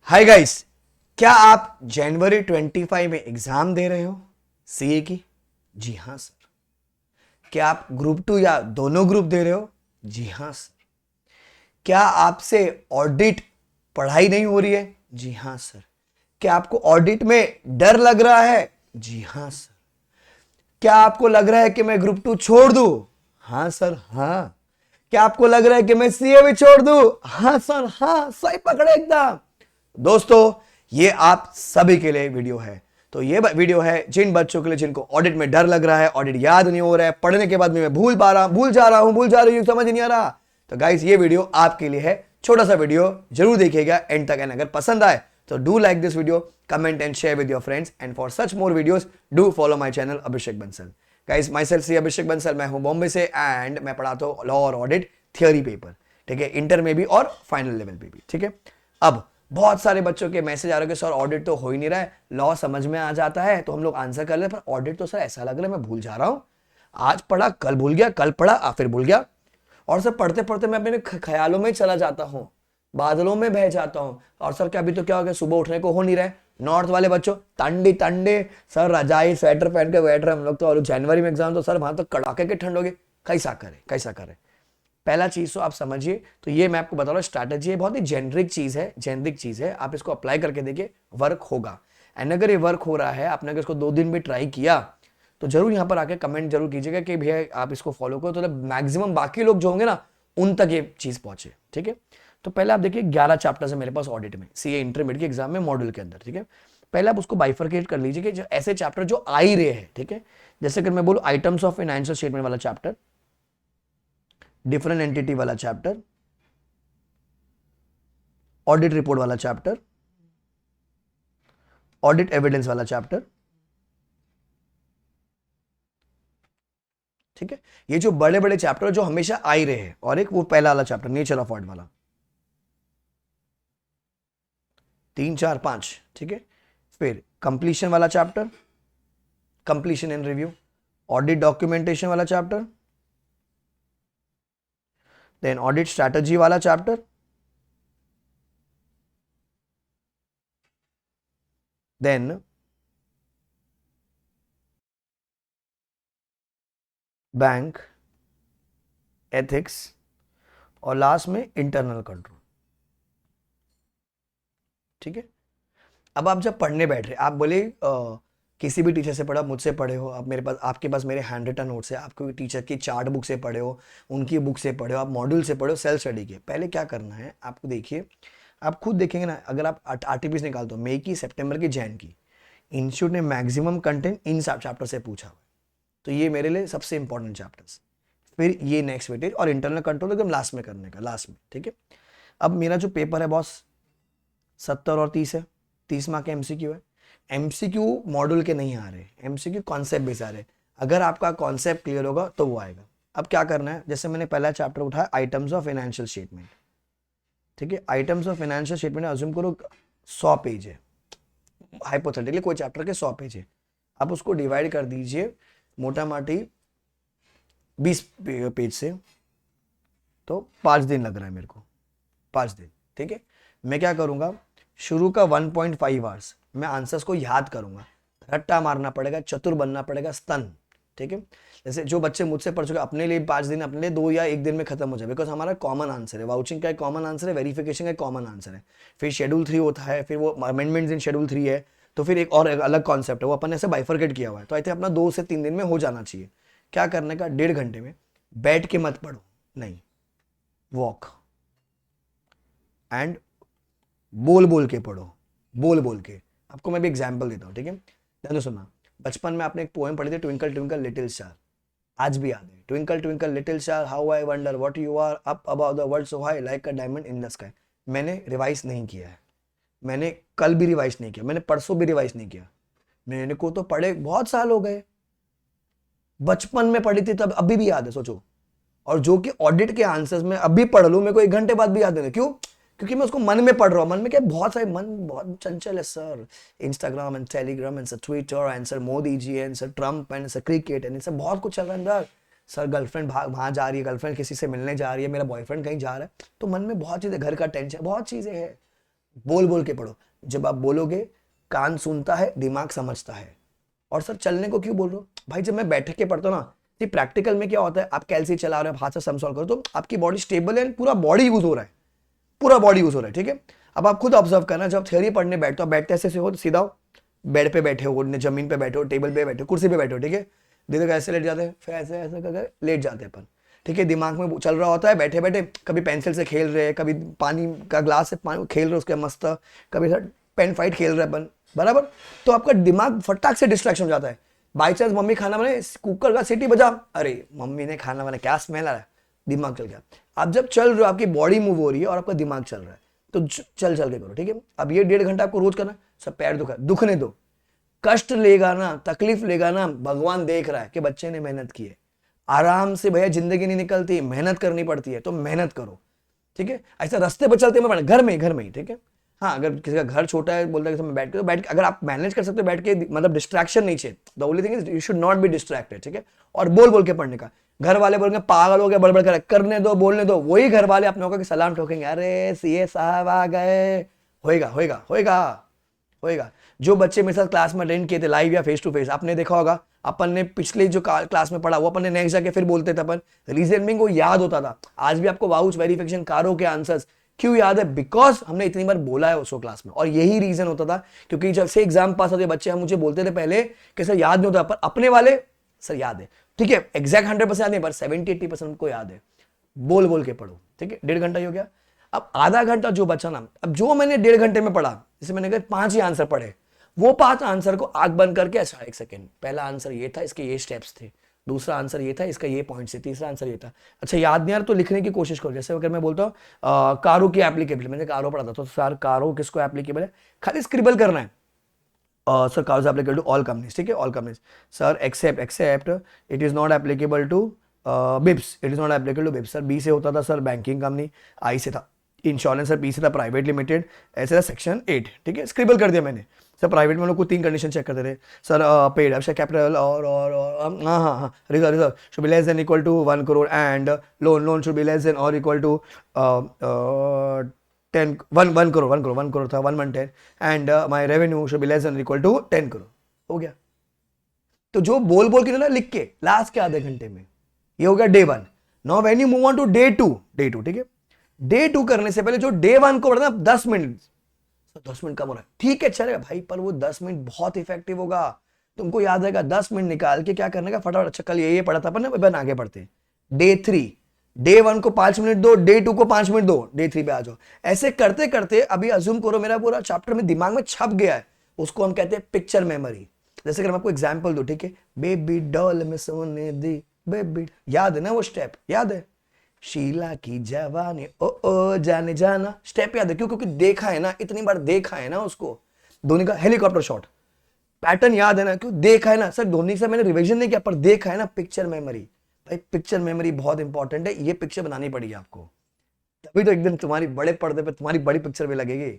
Hi guys, क्या आप जनवरी 25 में एग्जाम दे रहे हो सीए की? जी हाँ सर। क्या आप ग्रुप 2 या दोनों ग्रुप दे रहे हो? जी हाँ सर। क्या आपसे ऑडिट पढ़ाई नहीं हो रही है? जी हाँ सर। क्या आपको ऑडिट में डर लग रहा है? जी हाँ सर। क्या आपको लग रहा है कि मैं ग्रुप 2 छोड़ दूं? हाँ सर हाँ। क्या आपको लग रहा है कि मैं सीए भी छोड़ दूं? हाँ सर हाँ, सही पकड़े एकदम। दोस्तों, ये आप सभी के लिए वीडियो है। तो ये वीडियो है जिन बच्चों के लिए जिनको ऑडिट में डर लग रहा है, ऑडिट याद नहीं हो रहा है, पढ़ने के बाद में मैं भूल जा रही हूं, समझ नहीं आ रहा। तो गाइस, ये वीडियो आपके लिए है। छोटा सा वीडियो जरूर देखिएगा एंड तक, एंड अगर पसंद आए तो do like this video, comment and share with your friends, and for such more videos do follow my channel Abhishek Bansal. Guys, myself C Abhishek Bansal, मैं हूं बॉम्बे से एंड मैं पढ़ाता हूं लॉ और ऑडिट थियोरी पेपर, ठीक है, इंटर में भी और फाइनल लेवल पे भी, ठीक है। अब बहुत सारे बच्चों के मैसेज आ रहे हैं कि सर ऑडिट तो हो ही नहीं रहा है, लॉ समझ में आ जाता है तो हम लोग आंसर कर लेते, पर ऑडिट तो सर ऐसा लग रहा है मैं भूल जा रहा हूं, आज पढ़ा कल भूल गया, कल पढ़ा फिर भूल गया, और सर पढ़ते पढ़ते मैं अपने ख्यालों में चला जाता हूं, बादलों में बह जाता हूं, और सर क्या अभी तो क्या हो गया, सुबह उठने को हो नहीं रहा है। नॉर्थ वाले बच्चों ठंडी ठंडे, सर रजाई स्वेटर पहन के बैठ रहे हम लोग तो, और जनवरी में एग्जाम तो सर वहां तो कड़ाके की ठंड होगी, कैसा करे कैसा करे। पहला चीज तो आप समझिए, तो ये मैं आपको बता रहा हूँ स्ट्रैटेजी है, बहुत ही जेनरिक चीज है, आप इसको अप्लाई करके देखिए, वर्क होगा। एंड अगर ये वर्क हो रहा है, आपने अगर इसको 2 दिन भी ट्राई किया तो जरूर यहां पर आके कमेंट जरूर कीजिएगा कि भैया आप इसको फॉलो करो, तो मैक्सिमम बाकी लोग जो होंगे ना उन तक ये चीज पहुंचे, ठीक है। तो पहले आप देखिए 11 चैप्टर्स है मेरे पास ऑडिट में, सीए इंटरमीडिएट के एग्जाम में मॉड्यूल के अंदर, ठीक है। पहले आप उसको बाइफरकेट कर लीजिए कि जो ऐसे चैप्टर जो आ ही रहे हैं, ठीक है। जैसे कि मैं बोलूं आइटम्स ऑफ फाइनेंशियल स्टेटमेंट वाला चैप्टर, डिफरेंट एंटिटी वाला चैप्टर, ऑडिट रिपोर्ट वाला चैप्टर, ऑडिट एविडेंस वाला चैप्टर, ठीक है। ये जो बड़े बड़े चैप्टर जो हमेशा आ ही रहे हैं, और एक वो पहला वाला चैप्टर नेचर ऑफ ऑडिट वाला, 3 4 5, ठीक है। फिर कंप्लीशन वाला chapter, completion and review, audit documentation वाला चैप्टर, देन ऑडिट स्ट्रैटेजी वाला चैप्टर, देन बैंक एथिक्स, और लास्ट में इंटरनल कंट्रोल, ठीक है। अब आप जब पढ़ने बैठ रहे, आप बोले किसी भी टीचर से पढ़ा, मुझसे पढ़े हो आप, मेरे पास आपके पास मेरे हैंड रिटन नोट्स है, आपको टीचर की चार्ट बुक से पढ़े हो, उनकी बुक से पढ़े हो, आप मॉड्यूल से पढ़े हो, सेल्फ स्टडी के। पहले क्या करना है आपको, देखिए आप खुद देखेंगे ना, अगर आप आरटीपीस निकालते हो मई की, सितंबर की, जैन की, इंस्टीट्यूट ने मैक्सिमम कंटेंट इन चैप्टर से पूछा हुआ है, तो ये मेरे लिए सबसे इंपॉर्टेंट चैप्टर्स। फिर ये नेक्स्ट वेटेज और इंटरनल कंट्रोल एकदम लास्ट में करने का, लास्ट में, ठीक है। अब मेरा जो पेपर है बॉस 70 और 30 है, 30 मार्क के एमसीक्यू है। एमसीक्यू मॉड्यूल के नहीं आ रहे, एमसीक्यू कॉन्सेप्ट बेस आ रहे। अगर आपका कॉन्सेप्ट क्लियर होगा तो वो आएगा। अब क्या करना है, जैसे मैंने पहला चैप्टर उठाया आइटम्स ऑफ फाइनेंशियल स्टेटमेंट, ठीक है। Items of financial statement assume करो 100 पेज है, हाइपोथेटिकली कोई चैप्टर के 100 पेज है। आप उसको डिवाइड कर दीजिए मोटा माटी 20 पेज से, तो 5 दिन लग रहा है मेरे को, 5 दिन, ठीक है। मैं क्या करूंगा, शुरू का 1.5 आवर्स मैं आंसर्स को याद करूंगा, रट्टा मारना पड़ेगा, चतुर बनना पड़ेगा, स्तन, ठीक है। जैसे जो बच्चे मुझसे पढ़ चुके, अपने लिए 5 दिन, अपने लिए 2 या 1 दिन में खत्म हो जाए, बिकॉज हमारा कॉमन आंसर है, वाउचिंग का एक कॉमन आंसर है, वेरिफिकेशन का एक कॉमन आंसर है, फिर शेड्यूल 3 होता है, फिर वो अमेंडमेंट्स इन शेड्यूल 3 है, तो फिर एक और अलग कॉन्सेप्ट है, वो अपन ने ऐसे बाइफरकेट किया हुआ है। तो आई थिंक अपना 2 से 3 दिन में हो जाना चाहिए। क्या करने का, 1.5 घंटे में बैठ के मत पढ़ो, नहीं, वॉक एंड बोल बोल के पढ़ो, बोल बोल के। आपको मैं भी एग्जांपल देता हूँ, ठीक है, ध्यान से सुनना। बचपन में आपने एक पोएम पढ़ी थी, ट्विंकल ट्विंकल लिटिल स्टार, आज भी याद है, twinkle twinkle little star how I wonder what you are up about the world so high like a diamond in the sky. मैंने रिवाइज नहीं किया है, मैंने कल भी रिवाइज नहीं किया, मैंने परसों भी रिवाइज नहीं किया, मैंने को तो पढ़े बहुत साल हो गए, बचपन में पढ़ी थी तब, अभी भी याद है, सोचो। और जो कि ऑडिट के आंसर्स में अभी पढ़ लूं, मेरे को 1 घंटे बाद भी याद नहीं, क्यों? क्योंकि मैं उसको मन में पढ़ रहा हूँ। मन में क्या, बहुत सारे, मन बहुत चंचल है sir, Instagram and Telegram and sir Twitter and sir Modi ji and sir Trump and sir cricket and sir बहुत कुछ चल रहा है अंदर। सर गर्लफ्रेंड वहां जा रही है, गर्लफ्रेंड किसी से मिलने जा रही है, मेरा बॉयफ्रेंड कहीं जा रहा है, तो मन में बहुत चीजें, घर का टेंशन, बहुत चीजें हैं। बोल बोल के पढ़ो। जब आप बोलोगे कान सुनता है, दिमाग समझता है। और सर चलने को क्यों बोल रहे हो भाई? जब मैं बैठ के पढ़ता हूं ना, तो प्रैक्टिकल में क्या होता है, आप कैलसी चला रहे हो, हाथ से सम सॉल्व करो, तो आपकी बॉडी स्टेबल है, पूरा बॉडी यूज हो रहा है, पूरा बॉडी यूज हो रहा है, ठीक है। अब आप खुद ऑब्जर्व करना, जब थ्योरी पढ़ने बैठते हो, बैठते ऐसे हो, सीधा हो, बेड पे बैठे हो, जमीन पे बैठे हो, टेबल पे बैठे हो, कुर्सी पे बैठे हो, ठीक है। धीरे ऐसे लेट जाते हैं, फिर ऐसे ऐसे करके लेट जाते हैं अपन, ठीक है। दिमाग में चल रहा होता है बैठे बैठे, कभी पेंसिल से खेल रहे हैं, कभी पानी का ग्लास से पानी खेल रहे उसके मस्त, कभी सर पेन फाइट खेल रहे अपन, बराबर। तो आपका दिमाग फटाक से डिस्ट्रैक्शन हो जाता है। बाई चांस मम्मी खाना बनाए, कुकर का सीटी बजा, अरे मम्मी ने खाना बनाया, क्या स्मेल आ रहा है, दिमाग चल गया। आप जब चल रहे हो, आपकी बॉडी मूव हो रही है और आपका दिमाग चल रहा है, तो चल चल के करो, ठीक है। अब ये 1.5 घंटा आपको रोज करना, सब पैर दुखने दो, कष्ट लेगा ना, तकलीफ लेगा ना, भगवान देख रहा है कि बच्चे ने मेहनत की है। आराम से भैया जिंदगी नहीं निकलती, मेहनत करनी पड़ती है, तो मेहनत करो, ठीक है। ऐसा रास्ते पर चलते में घर में ही, ठीक है। हाँ, अगर किसी का घर छोटा है, बोलता है कि बैठ के, तो बैठ के अगर आप मैनेज कर सकते हो बैठ के, मतलब डिस्ट्रैक्शन नहीं चाहिए। The only thing is you should not be distracted, ठीक है। और बोल बोल के पढ़ने का। घर वाले बोलेंगे पागल हो गया, बड़बड़ कर, करने दो, बोलने दो, वही घर वाले अपने होकर सलाम ठोकेंगे, अरे सीए साहब आ गए। होएगा होएगा होएगा होएगा। जो बच्चे मेरे साथ क्लास में अटेंड किए थे लाइव या फेस टू फेस, आपने देखा होगा, अपन ने पिछले जो क्लास में पढ़ा वो अपन ने नेक्स्ट जाके फिर बोलते थे, अपन रीजनिंग को याद होता था। आज भी आपको वाउच वेरिफिकेशन कारों के आंसर्स क्यों याद है? बिकॉज हमने इतनी बार बोला है उसको क्लास में, और यही रीजन होता था, क्योंकि जब से एग्जाम पास होते बच्चे हम मुझे बोलते थे पहले कि सर याद नहीं होता, पर अपने वाले सर याद है, ठीक है। एग्जैक्ट 100% याद नहीं, पर 70-80% उनको याद है। बोल बोल के पढ़ो, ठीक है। 1.5 घंटा ही हो गया। अब आधा घंटा जो बचा ना, अब जो मैंने 1.5 घंटे में पढ़ा, जैसे मैंने कहा 5 ही आंसर पढ़े, वो 5 आंसर को आंख बंद करके, अच्छा 1 सेकेंड, पहला आंसर ये था, इसके ये स्टेप्स थे, दूसरा आंसर ये था, इसका ये पॉइंट से, तीसरा आंसर ये था। अच्छा याद नहीं आ रहा तो लिखने की कोशिश करो। जैसे अगर मैं बोलता हूँ कारो की एप्लीकेबल, मैंने कारो पढ़ा था, तो सर कारो किसको एप्लीकेबल है, खाली स्क्रिबल करना है। Sir CARO is applicable to all companies, ठीक है, all companies. Sir except it is not applicable to bips, it is not applicable to bips. Sir B से होता था सर बैंकिंग कंपनी, आई से था इंश्योरेंस, सर पी से था private limited, ऐसे था सेक्शन 8, ठीक है। स्क्रिबल कर दिया मैंने। सर प्राइवेट में हम लोग को 3 कंडीशन चेक करते थे सर, पेड अब कैपिटल और हाँ reserve should be less than equal to 1 crore, and loan should be less than और इक्वल टू 1 करोड़ था 110, and my revenue should be less than equal to 10 crore. हो गया। तो जो बोल बोल के ना लिख के लास्ट के आधे घंटे में, ये हो गया day 1। Now when you move on to day 2, ठीक है। डे 2 करने से पहले जो डे 1 को पढ़ना 10 मिनट, 10 मिनट कम हो रहा है, ठीक है चलेगा भाई, पर वो 10 मिनट बहुत इफेक्टिव होगा। तुमको याद रहेगा 10 मिनट निकाल के क्या करने का, फटाफट, अच्छा कल ये पढ़ा था अपन ने, आगे बढ़ते हैं। डे 3, डे 1 को 5 मिनट दो, डे 2 को 5 मिनट दो, डे 3 पे आ जाओ। ऐसे करते करते अभी अज्यूम करो मेरा पूरा चैप्टर में दिमाग में छप गया है, उसको हम कहते हैं पिक्चर मेमोरी। जैसे कि मैं आपको एग्जाम्पल दो, ठीक है, बेबी डॉल में सोने दी बेबी, याद है ना वो स्टेप, याद है, शीला की जवानी ओ ओ जाने जाना, स्टेप याद है क्यों? क्योंकि देखा है ना, इतनी बार देखा है ना उसको। धोनी का हेलीकॉप्टर शॉट पैटर्न याद है ना, क्यों? देखा है ना। सर धोनी से मैंने रिवीजन नहीं किया, पर देखा है ना। पिक्चर मेमोरी भाई, पिक्चर मेमोरी बहुत इंपॉर्टेंट है। ये पिक्चर बनानी पड़ेगी आपको, तभी तो एक दिन तुम्हारी बड़े पर्दे पे तुम्हारी बड़ी पिक्चर भी लगेगी।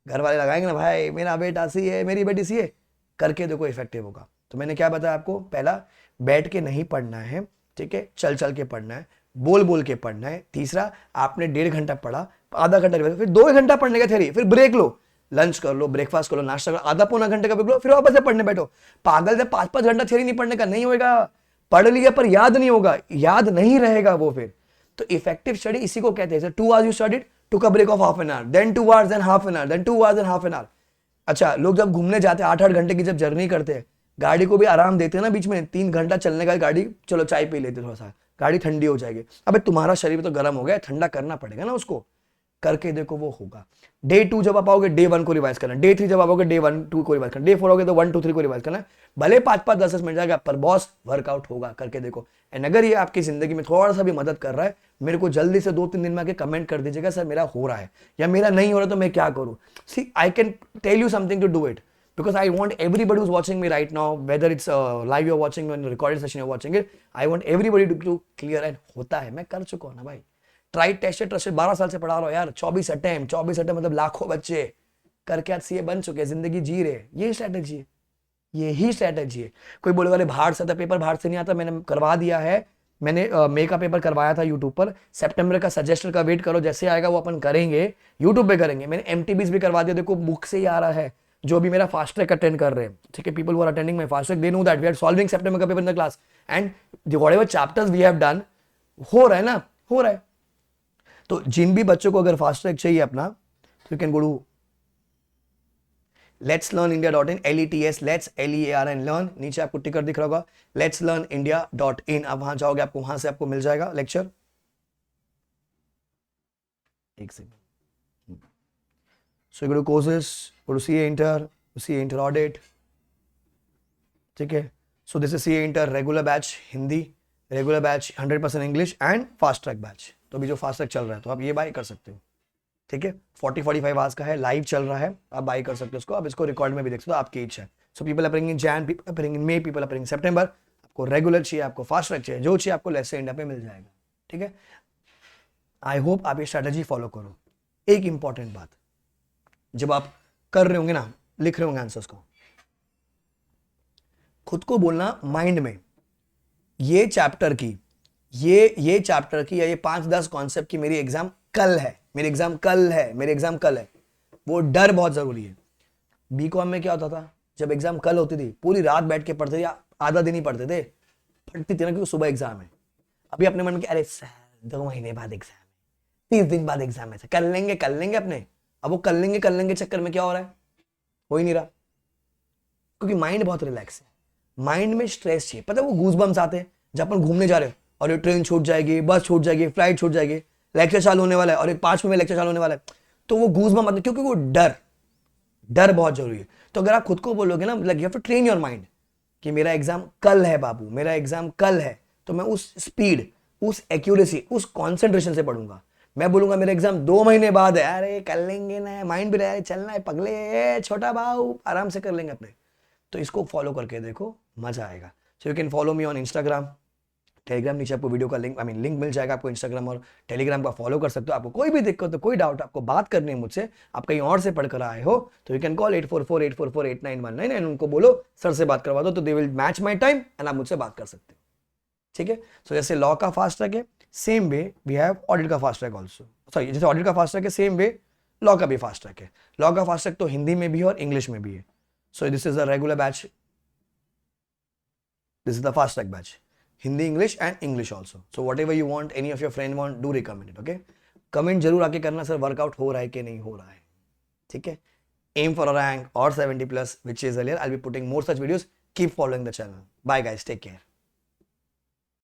घर वाले लगाएंगे ना, भाई मेरा बेटा सी है, मेरी बेटी सी है, करके देखो इफेक्टिव होगा। तो मैंने क्या बताया आपको, पहला बैठ के नहीं पढ़ना है, ठीक है, चल चल के पढ़ना है, बोल बोल के पढ़ना है। तीसरा, आपने 1.5 घंटा पढ़ा, आधा घंटा फिर 2 घंटा पढ़ने का थ्योरी, फिर ब्रेक लो, लंच कर लो, ब्रेकफास्ट कर लो, नाश्ता कर लो, आधा पौना घंटे का ब्रेक लो, फिर वापस से पढ़ने बैठो। पागल से 5-5 घंटा थ्योरी नहीं पढ़ने का, नहीं होगा। पढ़ लिया पर याद नहीं होगा, याद नहीं रहेगा वो फिर। तो इफेक्टिव स्टडी इसी को कहते हैं। 2 hours you studied, took a break of half an hour, then 2 hours, then half an hour, then 2 hours and half an hour. अच्छा, लोग जब घूमने जाते हैं 8-8 घंटे की जब जर्नी करते हैं, गाड़ी को भी आराम देते हैं ना, बीच में 3 घंटा चलने का, गाड़ी चलो चाय पी लेते थोड़ा सा, गाड़ी ठंडी हो जाएगी। अबे तुम्हारा शरीर तो गर्म हो गया, ठंडा करना पड़ेगा ना उसको, करके देखो वो होगा। डे 2 जब आप आओगे, डे 1 को रिवाइज करना, डे 3 जब आओगे, डे 1-2 को रिवाइज करना, डे 4 आओगे तो 1-2-3 को रिवाइज करना। भले 5-5 10 मिनट जाएगा, पर बॉस वर्कआउट होगा, करके देखो। एंड अगर ये आपकी जिंदगी में थोड़ा सा भी मदद कर रहा है, मेरे को जल्दी से 2-3 दिन में आके कमेंट कर दीजिएगा, सर मेरा हो रहा है या मेरा नहीं हो रहा, तो मैं क्या करूं। See, I can tell you something to do it, because I want everybody who's watching me right now, whether it's live you're watching or recorded session you're watching it, I want everybody to clear, and होता है, मैं कर चुका हूँ ना भाई। Try tested trusted 12 साल से पढ़ा रहा हूँ यार, 24 अटेम्प्ट मतलब लाखों बच्चे करके आज सीए बन चुके हैं, जिंदगी जी रहे। ये स्ट्रैटेजी है, यही स्ट्रैटेजी है। कोई बोले वाले बाहर से आता पेपर, बाहर से नहीं आता, मैंने करवा दिया है, मैंने मे का पेपर करवाया था यूट्यूब पर, सितंबर का सजेस्टर का वेट करो, जैसे आएगा वो अपन करेंगे, यूट्यूब पे करेंगे। मैंने एमटीबीज भी करवा दिया, देखो बुक से ही आ रहा है, जो भी मेरा फास्ट ट्रैक अटेंड कर रहे हैं, ठीक है, people who are attending my fast track they know that we are solving सितंबर का paper in the class and whatever chapters we have done, हो रहा है ना, हो रहा है। तो जिन भी बच्चों को अगर फास्ट ट्रैक चाहिए अपना, तो you can go to let's learn India dot in, LETS let's LEARN learn, नीचे आपको टिकर दिख रहा होगा let's learn India dot in, आप वहां जाओगे, आपको वहां से आपको मिल जाएगा लेक्चर। एक second, so you go to courses, go to CA inter audit, ठीक है। So this is CA inter regular batch Hindi, regular batch 100% English and fast track batch. तो अभी जो फास्ट ट्रैक चल रहा है तो आप ये बाय कर सकते हो, ठीक है। 40-45 आवर्स का है, लाइव चल रहा है, आप बाय कर सकते हो उसको, आप इसको रिकॉर्ड में भी देख सकते हो, आपकी इच्छा है। So people are praying in Jan, people are praying in May, people are praying in September. आपको रेगुलर चाहिए, आपको फास्ट ट्रैक चाहिए, जो चाहिए आपको लेट्स से इंडिया पे मिल जाएगा, ठीक है। आई होप आप ये स्ट्रेटेजी फॉलो करो। एक इंपॉर्टेंट बात, जब आप कर रहे होंगे ना, लिख रहे होंगे आंसर्स को, खुद को बोलना माइंड में ये चैप्टर की, ये चैप्टर की या ये 5-10 कॉन्सेप्ट की मेरी एग्जाम कल है, मेरी एग्जाम कल है, मेरी एग्जाम कल है। वो डर बहुत जरूरी है। बीकॉम में क्या होता था, जब एग्जाम कल होती थी पूरी रात बैठ के पढ़ते थे, या आधा दिन ही पढ़ते थे, फटती थी ना क्योंकि सुबह एग्जाम है। अभी अपने मन में अरे सर 2 महीने बाद एग्जाम है, 30 दिन बाद एग्जाम है, कर लेंगे अपने। अब वो कर लेंगे चक्कर में क्या हो रहा है, हो ही नहीं रहा, क्योंकि माइंड बहुत रिलैक्स है। माइंड में स्ट्रेस चाहिए, पता है वो गूज़बम्स आते हैं जब अपन घूमने जा रहे हो और ये ट्रेन छूट जाएगी, बस छूट जाएगी, फ्लाइट छूट जाएगी, लेक्चर चालू होने वाला है और एक 5 मिनट में लेक्चर चालू होने वाला है, तो वो गूज़बम्स आते हैं, क्योंकि वो डर बहुत जरूरी है। तो अगर आप खुद को बोलोगे ना, like you have to train your mind कि मेरा एग्जाम कल है बाबू, मेरा एग्जाम कल है, तो मैं उस स्पीड, उस एक्यूरेसी, उस कॉन्सेंट्रेशन से पढ़ूंगा। मैं बोलूंगा मेरा एग्जाम 2 महीने बाद है, अरे कर लेंगे ना, माइंड भी रहा चलना है पगले, छोटा भाऊ आराम से कर लेंगे अपने। तो इसको फॉलो करके देखो, मजा आएगा। So you can follow me on Instagram, Telegram, नीचे आपको वीडियो का लिंक लिंक मिल जाएगा, आपको इंस्टाग्राम और टेलीग्राम का फॉलो कर सकते हो। आपको कोई भी दिक्कत हो, कोई डाउट, आपको बात करनी है मुझसे, आप कहीं और से पढ़कर आए हो, तो यू कैन कॉल 8448448919 एंड उनको बोलो सर से बात करवा दो, तो they will match my time and आप मुझसे बात कर सकते हो, ठीक है। सो जैसे लॉ का फास्ट ट्रैक है, same way we have audit का फास्ट ट्रैक ऑल्सो, सॉरी जैसे ऑडिट का फास्ट ट्रैक है, सेम वे लॉ का भी फास्ट ट्रैक है। लॉ का फास्ट ट्रैक तो हिंदी में भी है और इंग्लिश में भी है। So this is the regular batch, this is the fast track batch, Hindi, English and English also. So whatever you want, any of your friend want, do recommend it, okay? Comment जरूर आके करना sir workout हो रहा है कि नहीं हो रहा है, ठीक है। एम फॉर अ रैंक और 70+ which is earlier, I'll be putting more such videos. Keep following the channel. Bye guys, take care.